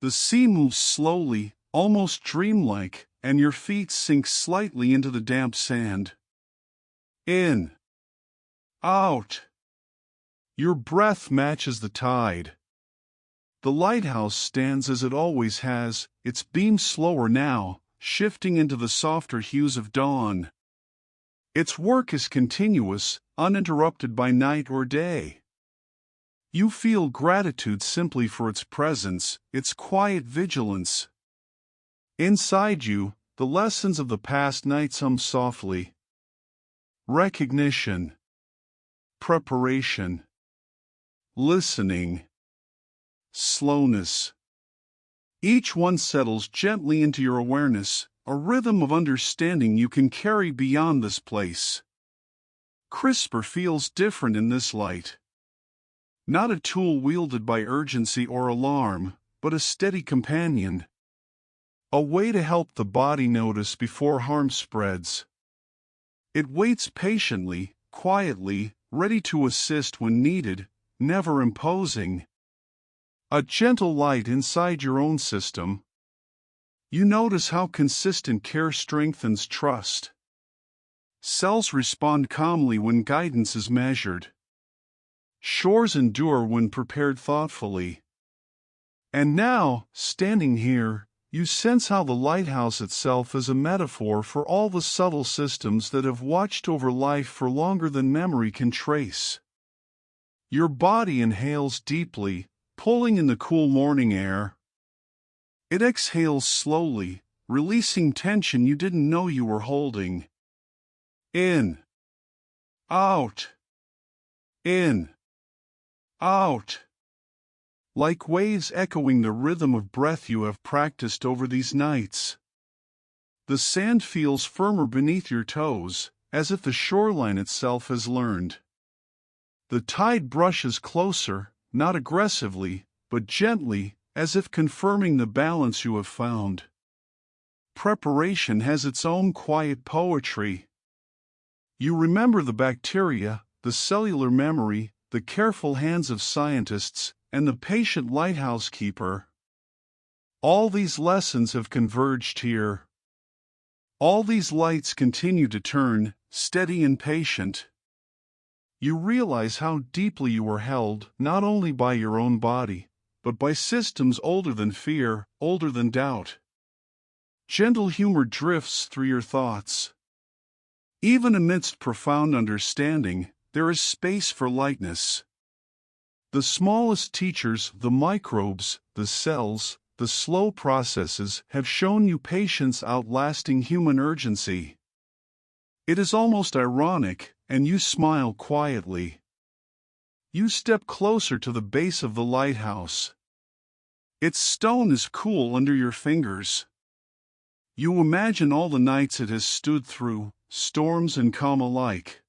The sea moves slowly, almost dreamlike, and your feet sink slightly into the damp sand. In. Out. Your breath matches the tide. The lighthouse stands as it always has, its beam slower now, shifting into the softer hues of dawn. Its work is continuous, uninterrupted by night or day. You feel gratitude simply for its presence, its quiet vigilance. Inside you, the lessons of the past nights hum softly. Recognition. preparation, listening, slowness. Each one settles gently into your awareness, a rhythm of understanding you can carry beyond this place. CRISPR feels different in this light. Not a tool wielded by urgency or alarm, but a steady companion. A way to help the body notice before harm spreads. It waits patiently, quietly, ready to assist when needed, never imposing. A gentle light inside your own system. You notice how consistent care strengthens trust. Cells respond calmly when guidance is measured. Shores endure when prepared thoughtfully. And now, standing here, you sense how the lighthouse itself is a metaphor for all the subtle systems that have watched over life for longer than memory can trace. Your body inhales deeply, pulling in the cool morning air. It exhales slowly, releasing tension you didn't know you were holding. In. Out. In. Out. Like waves echoing the rhythm of breath you have practiced over these nights. The sand feels firmer beneath your toes, as if the shoreline itself has learned. The tide brushes closer, not aggressively, but gently, as if confirming the balance you have found. Preparation has its own quiet poetry. You remember the bacteria, the cellular memory, the careful hands of scientists, and the patient lighthouse keeper. All these lessons have converged here. All these lights continue to turn, steady and patient. You realize how deeply you were held, not only by your own body, but by systems older than fear, older than doubt. Gentle humor drifts through your thoughts. Even amidst profound understanding, there is space for lightness. The smallest teachers, the microbes, the cells, the slow processes have shown you patience outlasting human urgency. It is almost ironic, and you smile quietly. You step closer to the base of the lighthouse. Its stone is cool under your fingers. You imagine all the nights it has stood through, storms and calm alike.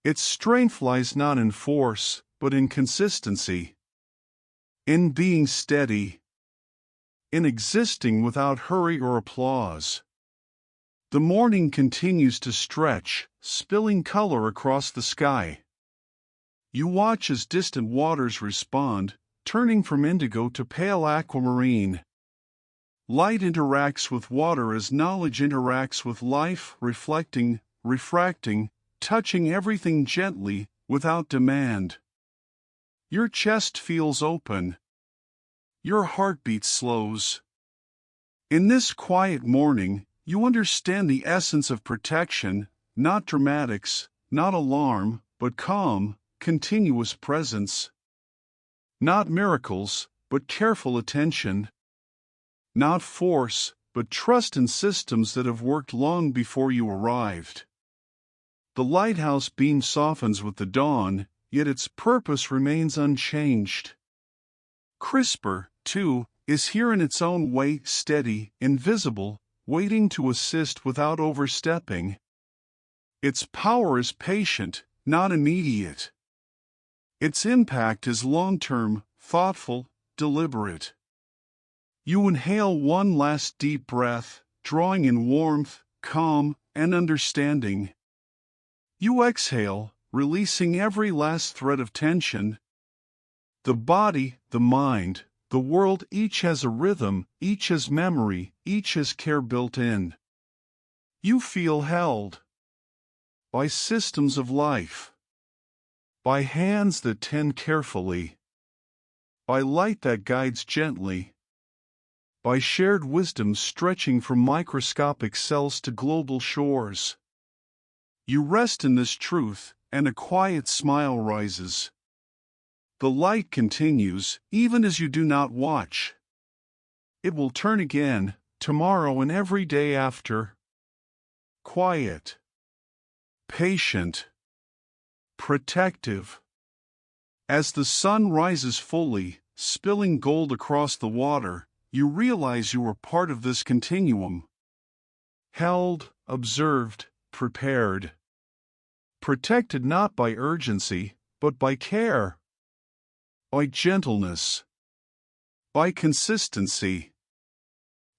Its strength lies not in force, but in consistency. In being steady. In existing without hurry or applause. The morning continues to stretch, spilling color across the sky. You watch as distant waters respond, turning from indigo to pale aquamarine. Light interacts with water as knowledge interacts with life, reflecting, refracting, touching everything gently, without demand. Your chest feels open. Your heartbeat slows. In this quiet morning, you understand the essence of protection, not dramatics, not alarm, but calm, continuous presence. Not miracles, but careful attention. Not force, but trust in systems that have worked long before you arrived. The lighthouse beam softens with the dawn, yet its purpose remains unchanged. CRISPR, too, is here in its own way, steady, invisible, waiting to assist without overstepping. Its power is patient, not immediate. Its impact is long-term, thoughtful, deliberate. You inhale one last deep breath, drawing in warmth, calm, and understanding. You exhale, releasing every last thread of tension. The body, the mind, the world, each has a rhythm, each has memory, each has care built in. You feel held by systems of life, by hands that tend carefully, by light that guides gently, by shared wisdom stretching from microscopic cells to global shores. You rest in this truth, and a quiet smile rises. The light continues, even as you do not watch. It will turn again, tomorrow and every day after. Quiet. Patient. protective. As the sun rises fully, spilling gold across the water, you realize you are part of this continuum. Held, observed, prepared. Protected not by urgency, but by care. By gentleness. By consistency.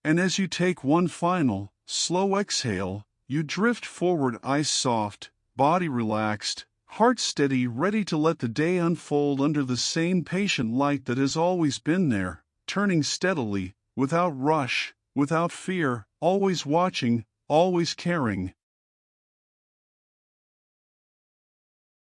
And as you take one final, slow exhale, you drift forward, eyes soft, body relaxed, heart steady, ready to let the day unfold under the same patient light that has always been there, turning steadily, without rush, without fear, always watching, always caring.